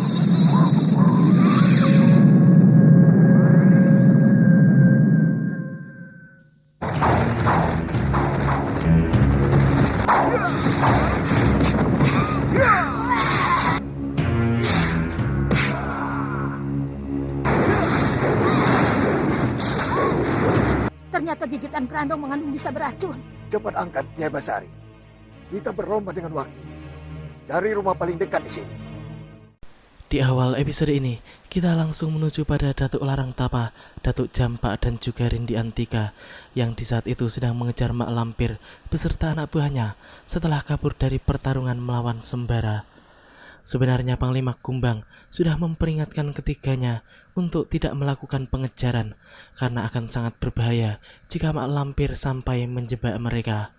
Ternyata gigitan kerandong mengandung bisa beracun. Cepat angkat, Kiai Basari. Kita berlomba dengan waktu. Cari rumah paling dekat di sini. Di awal episode ini, kita langsung menuju pada Datuk Larang Tapa, Datuk Jampak dan juga Rindi Antika yang di saat itu sedang mengejar Mak Lampir beserta anak buahnya setelah kabur dari pertarungan melawan Sembara. Sebenarnya Panglima Kumbang sudah memperingatkan ketiganya untuk tidak melakukan pengejaran karena akan sangat berbahaya jika Mak Lampir sampai menjebak mereka.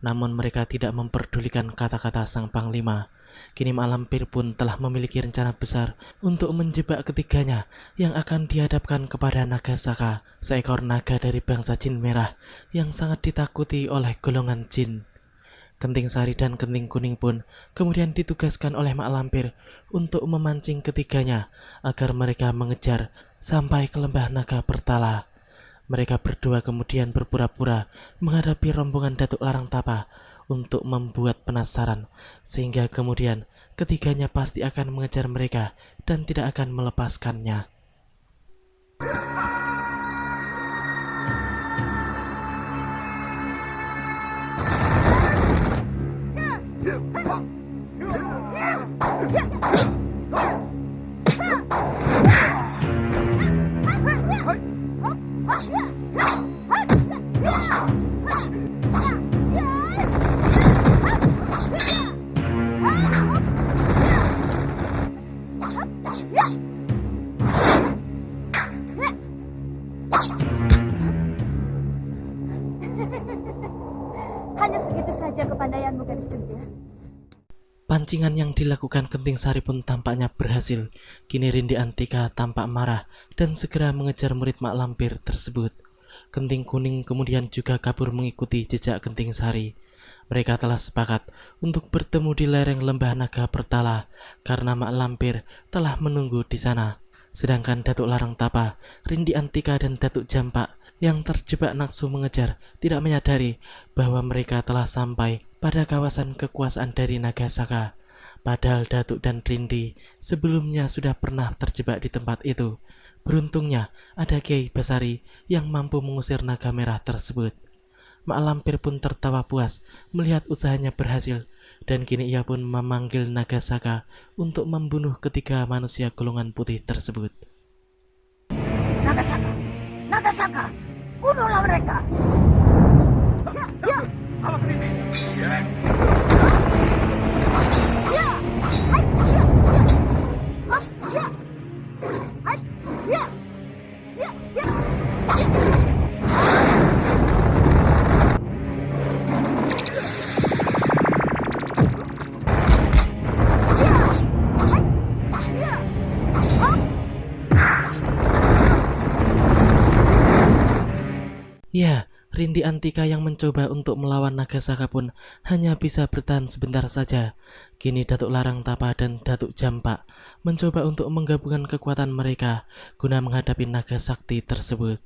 Namun mereka tidak memperdulikan kata-kata sang Panglima. Kini Mak Lampir pun telah memiliki rencana besar untuk menjebak ketiganya yang akan dihadapkan kepada Nagasaka, seekor naga dari bangsa jin merah yang sangat ditakuti oleh golongan jin. Kenting Sari dan Kenting Kuning pun kemudian ditugaskan oleh Mak Lampir untuk memancing ketiganya agar mereka mengejar sampai ke lembah Naga Pertala. Mereka berdua kemudian berpura-pura menghadapi rombongan Datuk Larang Tapa untuk membuat penasaran, sehingga kemudian ketiganya pasti akan mengejar mereka dan tidak akan melepaskannya. Hanya segitu saja kepandaianmu, gadis centil. Pancingan yang dilakukan Kenting Sari pun tampaknya berhasil. Kini Rindi Antika tampak marah dan segera mengejar murid Mak Lampir tersebut. Kenting Kuning kemudian juga kabur mengikuti jejak Kenting Sari. Mereka telah sepakat untuk bertemu di lereng lembah Naga Pertala karena Mak Lampir telah menunggu di sana. Sedangkan Datuk Larang Tapa, Rindi Antika dan Datuk Jampak yang terjebak nafsu mengejar tidak menyadari bahwa mereka telah sampai pada kawasan kekuasaan dari Nagasaka. Padahal Datuk dan Rindi sebelumnya sudah pernah terjebak di tempat itu. Beruntungnya ada Kiai Basari yang mampu mengusir naga merah tersebut. Mak Lampir pun tertawa puas melihat usahanya berhasil, dan kini ia pun memanggil Nagasaka untuk membunuh ketiga manusia golongan putih tersebut. Nagasaka! Nagasaka! Bunuhlah mereka! Ya! Awas Rindi! Ya! Hai! Ya! Ya! Hop! Ya! Hai! Ya! Ya! Ya! Ya! Ya, Rindi Antika yang mencoba untuk melawan Nagasaka pun hanya bisa bertahan sebentar saja. Kini Datuk Larang Tapa dan Datuk Jampak mencoba untuk menggabungkan kekuatan mereka guna menghadapi naga sakti tersebut.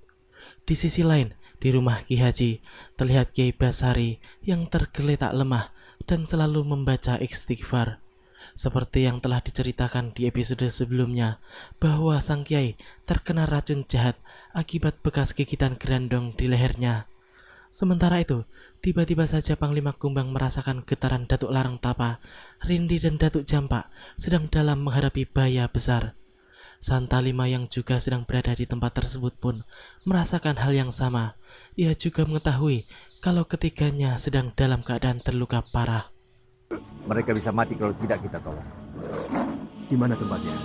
Di sisi lain, di rumah Ki Haji, terlihat Kiai Basari yang tergeletak lemah dan selalu membaca istighfar. Seperti yang telah diceritakan di episode sebelumnya, bahwa sang kiai terkena racun jahat akibat bekas gigitan gerandong di lehernya. Sementara itu, tiba-tiba saja Panglima Kumbang merasakan getaran Datuk Larang Tapa, Rindi dan Datuk Jampak sedang dalam menghadapi bahaya besar. Santa Lima yang juga sedang berada di tempat tersebut pun merasakan hal yang sama. Ia juga mengetahui kalau ketiganya sedang dalam keadaan terluka parah. Mereka bisa mati kalau tidak kita tolong. Di mana tempatnya?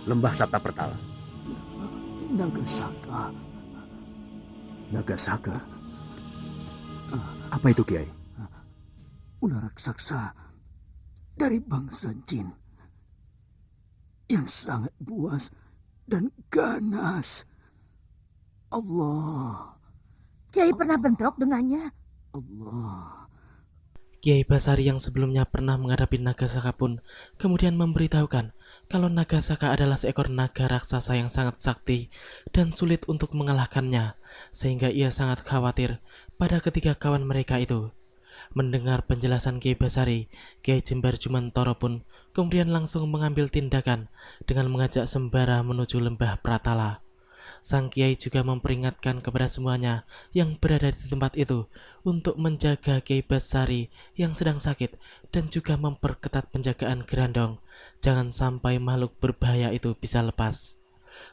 Lembah Sabta Pertala. Nagasaka. Nagasaka? Apa itu, Kiai? Ular raksasa dari bangsa jin yang sangat buas dan ganas. Allah. Kiai pernah bentrok dengannya? Allah. Kiai Basari yang sebelumnya pernah menghadapi naga saka pun kemudian memberitahukan kalau naga saka adalah seekor naga raksasa yang sangat sakti dan sulit untuk mengalahkannya, sehingga ia sangat khawatir pada ketiga kawan mereka itu. Mendengar penjelasan Kiai Basari, Kiai Jembar Jumantoro pun kemudian langsung mengambil tindakan dengan mengajak sembara menuju lembah Pratala. Sang Kiai juga memperingatkan kepada semuanya yang berada di tempat itu untuk menjaga Kiai Basari yang sedang sakit dan juga memperketat penjagaan Gerandong. Jangan sampai makhluk berbahaya itu bisa lepas.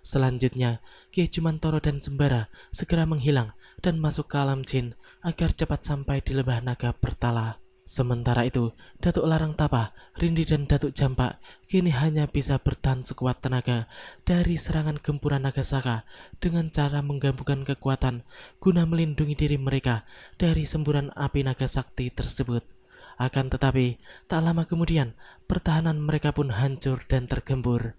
Selanjutnya, Kiai Jumantoro dan Sembara segera menghilang dan masuk ke alam jin agar cepat sampai di lembah naga Pertala. Sementara itu, Datuk Larang Tapa, Rindi dan Datuk Jampak kini hanya bisa bertahan sekuat tenaga dari serangan gempuran naga saka dengan cara menggabungkan kekuatan guna melindungi diri mereka dari semburan api naga sakti tersebut. Akan tetapi, tak lama kemudian, pertahanan mereka pun hancur dan tergembur.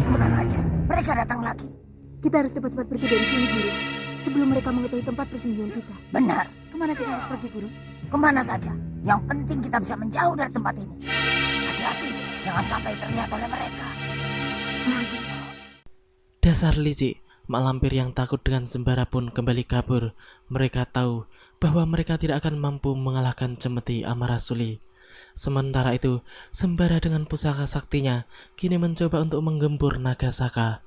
Kurang ajar, mereka datang lagi. Kita harus cepat-cepat pergi dari sini, Guru. Sebelum mereka mengetahui tempat persembunyian kita. Benar, Kemana kita harus pergi, Guru? kemana saja. Yang penting kita bisa menjauh dari tempat ini. Hati-hati, jangan sampai terlihat oleh mereka. Dasar licik, mak lampir yang takut dengan Sembara pun kembali kabur. Mereka tahu bahwa mereka tidak akan mampu mengalahkan Cemeti Amarasuli. Sementara itu, Sembara dengan pusaka saktinya kini mencoba untuk menggembur naga saka.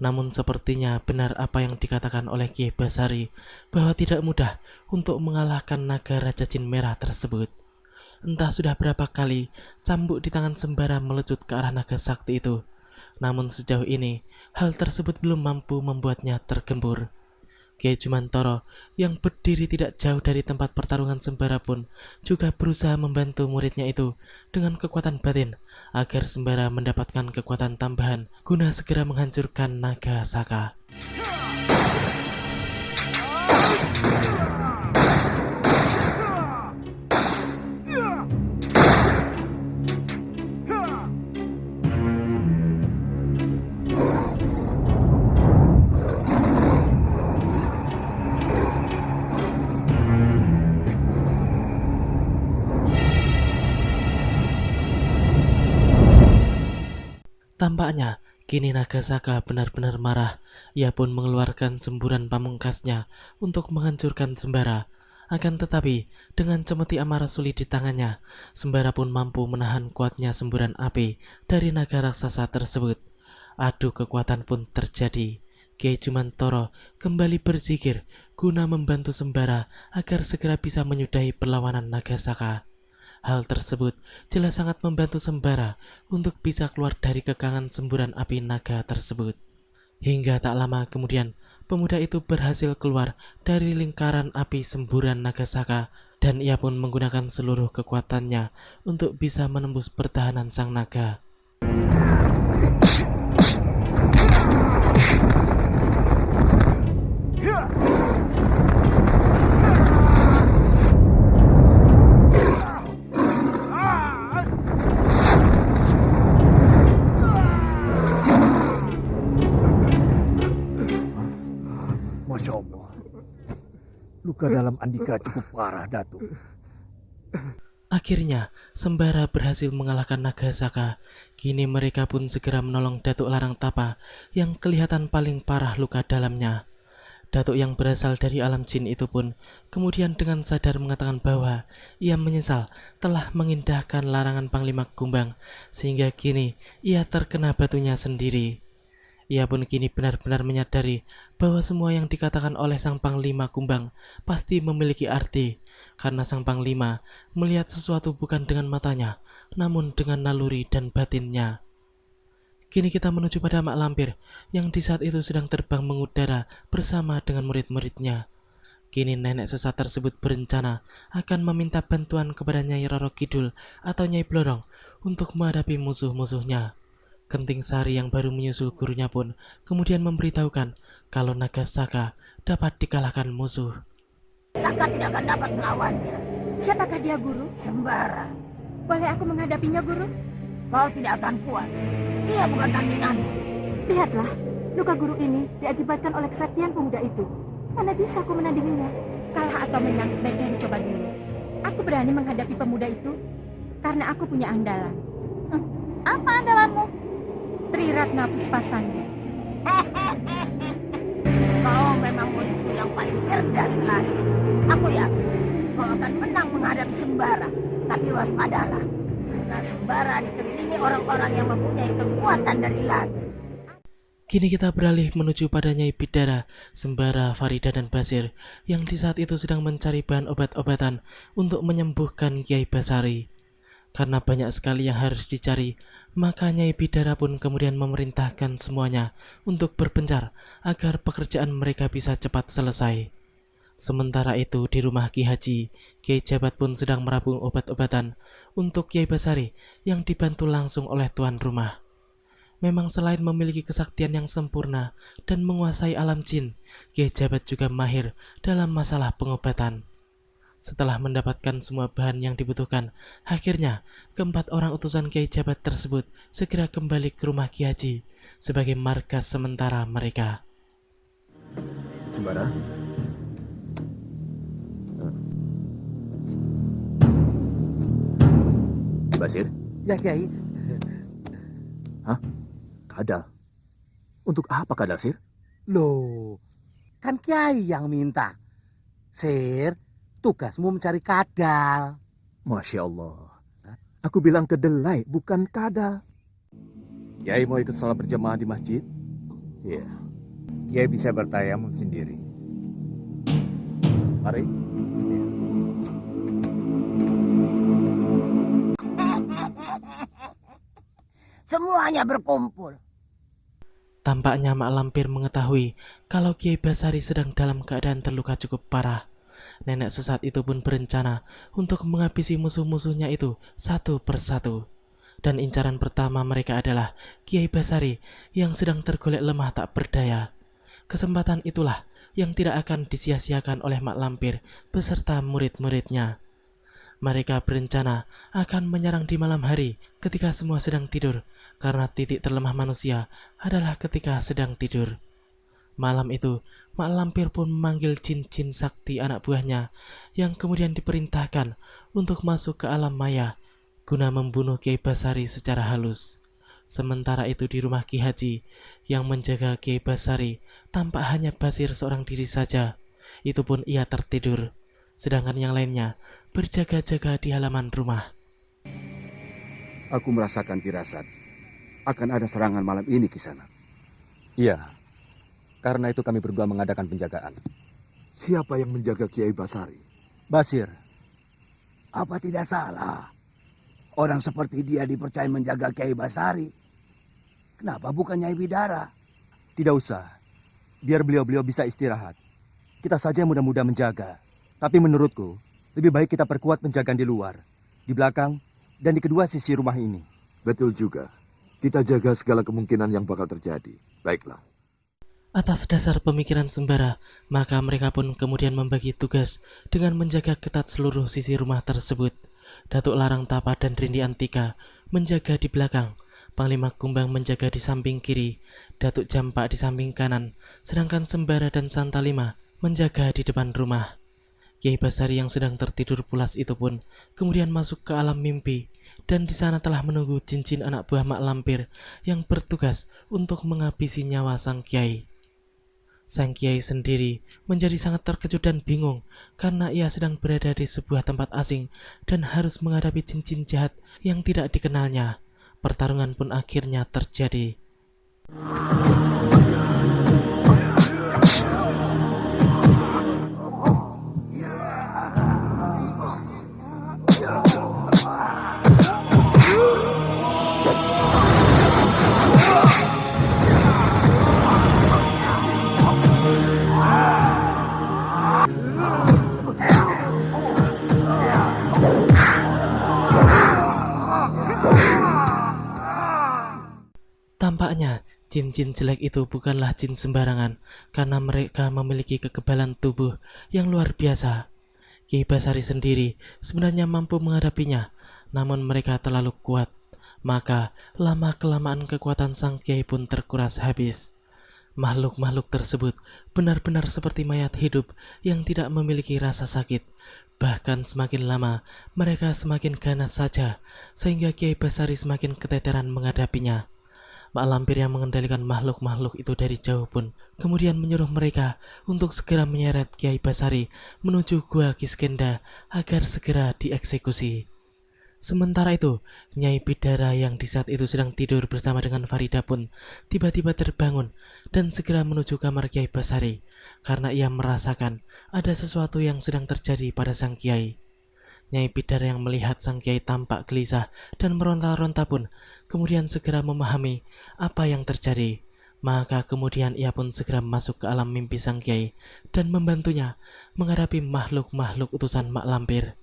Namun sepertinya benar apa yang dikatakan oleh Kiai Basari bahwa tidak mudah untuk mengalahkan naga Raja Jin Merah tersebut. Entah sudah berapa kali cambuk di tangan Sembara melecut ke arah naga sakti itu. Namun sejauh ini, hal tersebut belum mampu membuatnya tergembur. Kiai Jumantoro yang berdiri tidak jauh dari tempat pertarungan Sembara pun juga berusaha membantu muridnya itu dengan kekuatan batin agar Sembara mendapatkan kekuatan tambahan guna segera menghancurkan naga saka. Tampaknya kini naga saka benar-benar marah. Ia pun mengeluarkan semburan pamungkasnya untuk menghancurkan Sembara. Akan tetapi, dengan Cemeti Amarasuli di tangannya, Sembara pun mampu menahan kuatnya semburan api dari naga raksasa tersebut. Adu kekuatan pun terjadi. Kiai Jumantoro kembali berzikir guna membantu Sembara agar segera bisa menyudahi perlawanan naga saka. Hal tersebut jelas sangat membantu Sembara untuk bisa keluar dari kekangan semburan api naga tersebut. Hingga tak lama kemudian, pemuda itu berhasil keluar dari lingkaran api semburan naga saka dan ia pun menggunakan seluruh kekuatannya untuk bisa menembus pertahanan sang naga. Masya Allah. Luka dalam Andika cukup parah, Datuk. Akhirnya, Sembara berhasil mengalahkan naga saka. Kini mereka pun segera menolong Datuk Larang Tapa yang kelihatan paling parah luka dalamnya. Datuk yang berasal dari alam jin itu pun kemudian dengan sadar mengatakan bahwa ia menyesal telah mengindahkan larangan Panglima Kumbang sehingga kini ia terkena batunya sendiri. Ia pun kini benar-benar menyadari bahwa semua yang dikatakan oleh sang Panglima Kumbang pasti memiliki arti, karena sang Panglima melihat sesuatu bukan dengan matanya, namun dengan naluri dan batinnya. Kini kita menuju pada Mak Lampir yang di saat itu sedang terbang mengudara bersama dengan murid-muridnya. Kini nenek sesat tersebut berencana akan meminta bantuan kepada Nyai Roro Kidul atau Nyai Blorong untuk menghadapi musuh-musuhnya. Kenting Sari yang baru menyusul gurunya pun kemudian memberitahukan kalau naga Saka dapat dikalahkan musuh. Saka tidak akan dapat melawannya. Siapakah dia, Guru? Sembara, Boleh aku menghadapinya, Guru? kau tidak akan kuat. Dia bukan tandinganmu. Lihatlah, luka Guru ini diakibatkan oleh kesaktian pemuda itu. Mana bisa aku menandinginya? Kalah atau menang sebaiknya dicoba dulu. Aku berani menghadapi pemuda itu karena aku punya andalan. Apa andalanmu? Triratna Puspasanda. Kau memang muridku yang paling cerdas, Telasi. Aku yakin kau akan menang menghadapi Sembara. Tapi waspadalah, karena Sembara dikelilingi orang-orang yang mempunyai kekuatan dari langit. Kini kita beralih menuju pada Nyai Bidara, Sembara, Farida, dan Basir yang di saat itu sedang mencari bahan obat-obatan untuk menyembuhkan Kiai Basari. Karena banyak sekali yang harus dicari, maka Nyai Bidara pun kemudian memerintahkan semuanya untuk berpencar agar pekerjaan mereka bisa cepat selesai. Sementara itu di rumah Ki Haji, Kiai Jabat pun sedang merabung obat-obatan untuk Kiai Basari yang dibantu langsung oleh tuan rumah. Memang selain memiliki kesaktian yang sempurna dan menguasai alam jin, Kiai Jabat juga mahir dalam masalah pengobatan. Setelah mendapatkan semua bahan yang dibutuhkan, akhirnya keempat orang utusan Kiai Jabat tersebut segera kembali ke rumah Ki Haji sebagai markas sementara mereka. Sembara. Basir? Ya, Kiai. Hah? Kadal? Untuk apa kadal, Sir? Loh, kan Kiai yang minta. Sir, tugasmu mencari kadal. Masya Allah. Aku bilang kedelai, bukan kadal. Kiai mau ikut sholat berjamaah di masjid? Iya. Kiai bisa bertayamum sendiri. Mari. Semuanya berkumpul. Tampaknya Mak Lampir mengetahui kalau Kiai Basari sedang dalam keadaan terluka cukup parah. Nenek sesat itu pun berencana untuk menghabisi musuh-musuhnya itu satu persatu. Dan incaran pertama mereka adalah Kiai Basari yang sedang tergolek lemah tak berdaya. Kesempatan itulah yang tidak akan disia-siakan oleh Mak Lampir beserta murid-muridnya. Mereka berencana akan menyerang di malam hari ketika semua sedang tidur, karena titik terlemah manusia adalah ketika sedang tidur. Malam itu, Mak Lampir pun memanggil jin-jin sakti anak buahnya yang kemudian diperintahkan untuk masuk ke alam maya guna membunuh Kiai Basari secara halus. Sementara itu di rumah Ki Haji yang menjaga Kiai Basari tampak hanya Basir seorang diri saja. Itu pun ia tertidur, sedangkan yang lainnya berjaga-jaga di halaman rumah. Aku merasakan firasat akan ada serangan malam ini di sana. Iya, karena itu kami berdua mengadakan penjagaan. Siapa yang menjaga Kiai Basari? Basir, Apa tidak salah? Orang seperti dia dipercaya menjaga Kiai Basari. Kenapa bukan Nyai Bidara? tidak usah. Biar beliau-beliau bisa istirahat. Kita saja yang mudah-mudah menjaga. Tapi menurutku, lebih baik kita perkuat penjagaan di luar, di belakang, dan di kedua sisi rumah ini. Betul juga. Kita jaga segala kemungkinan yang bakal terjadi. Baiklah. Atas dasar pemikiran Sembara, maka mereka pun kemudian membagi tugas dengan menjaga ketat seluruh sisi rumah tersebut. Datuk Larang Tapa dan Rindi Antika menjaga di belakang, Panglima Kumbang menjaga di samping kiri, Datuk Jampak di samping kanan, sedangkan Sembara dan Santalima menjaga di depan rumah. Kiai Basari yang sedang tertidur pulas itu pun kemudian masuk ke alam mimpi, dan di sana telah menunggu jin-jin anak buah Mak Lampir yang bertugas untuk menghabisi nyawa sang Kiai. Sang Kiai sendiri menjadi sangat terkejut dan bingung karena ia sedang berada di sebuah tempat asing dan harus menghadapi jin-jin jahat yang tidak dikenalnya. Pertarungan pun akhirnya terjadi. Tampaknya Jin-jin jelek itu bukanlah jin sembarangan, karena mereka memiliki kekebalan tubuh yang luar biasa. Kiai Basari sendiri sebenarnya mampu menghadapinya, namun mereka terlalu kuat. Maka lama-kelamaan kekuatan sang kiai pun terkuras habis. Makhluk-makhluk tersebut benar-benar seperti mayat hidup yang tidak memiliki rasa sakit. Bahkan semakin lama mereka semakin ganas saja, sehingga Kiai Basari semakin keteteran menghadapinya. Mak Lampir yang mengendalikan makhluk-makhluk itu dari jauh pun kemudian menyuruh mereka untuk segera menyeret Kiai Basari menuju gua Kiskenda agar segera dieksekusi. Sementara itu, Nyai Bidara yang di saat itu sedang tidur bersama dengan Farida pun tiba-tiba terbangun dan segera menuju kamar Kiai Basari karena ia merasakan ada sesuatu yang sedang terjadi pada sang Kiai. Nyai Bidara yang melihat sang Kiai tampak gelisah dan meronta-ronta pun kemudian segera memahami apa yang terjadi. Maka kemudian ia pun segera masuk ke alam mimpi sang Kiai dan membantunya menghadapi makhluk-makhluk utusan Mak Lampir.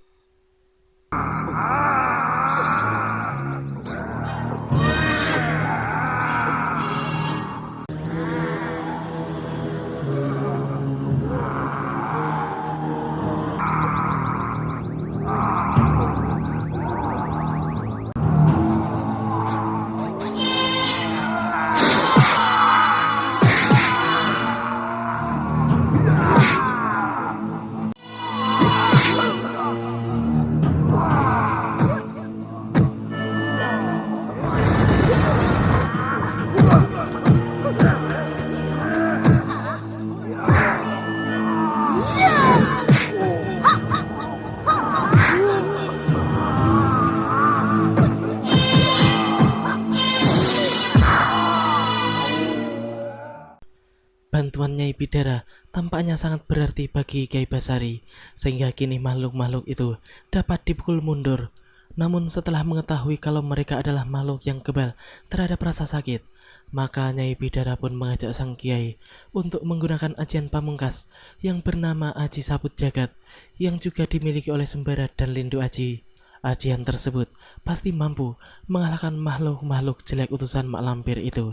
Bantuan Nyai Bidara tampaknya sangat berarti bagi Kiai Basari, sehingga kini makhluk-makhluk itu dapat dipukul mundur. Namun setelah mengetahui kalau mereka adalah makhluk yang kebal terhadap rasa sakit, maka Nyai Bidara pun mengajak sang Kiai untuk menggunakan ajian pamungkas yang bernama Aji Sabut Jagat, yang juga dimiliki oleh Sembara dan Lindu Aji. Ajian tersebut pasti mampu mengalahkan makhluk-makhluk jelek utusan Mak Lampir itu.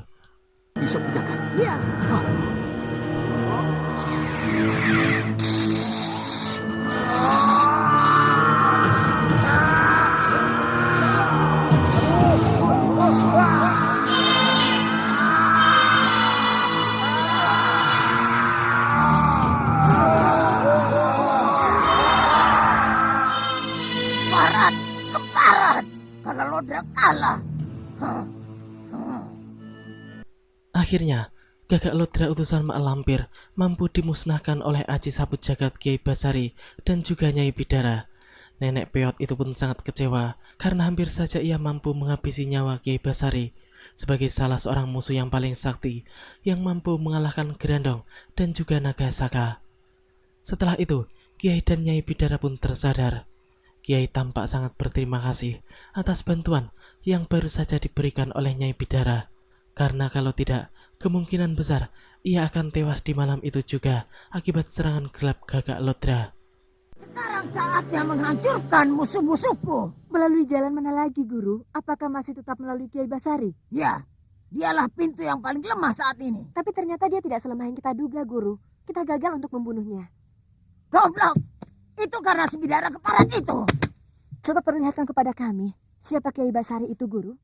Bisa menjaga. Iya. Keparat, karena Lodra kalah. Akhirnya, Gagak Lodra utusan Mak Lampir mampu dimusnahkan oleh Aji Sabut Jagat Kiai Basari dan juga Nyai Bidara. Nenek Peot itu pun sangat kecewa karena hampir saja ia mampu menghabisi nyawa Kiai Basari sebagai salah seorang musuh yang paling sakti yang mampu mengalahkan Gerandong dan juga Naga Saka. Setelah itu, Kiai dan Nyai Bidara pun tersadar. Kiai tampak sangat berterima kasih atas bantuan yang baru saja diberikan oleh Nyai Bidara. Karena kalau tidak, kemungkinan besar ia akan tewas di malam itu juga akibat serangan gelap Gagak Lodra. Sekarang saatnya menghancurkan musuh-musuhku. Melalui jalan mana lagi, Guru? Apakah masih tetap melalui Kiai Basari? Ya, dialah pintu yang paling lemah saat ini. Tapi ternyata dia tidak selemah yang kita duga, Guru. Kita gagal untuk membunuhnya. Goblok! Itu karena si Bidara keparat itu. Coba perlihatkan kepada kami, siapa Kiai Basari itu, Guru?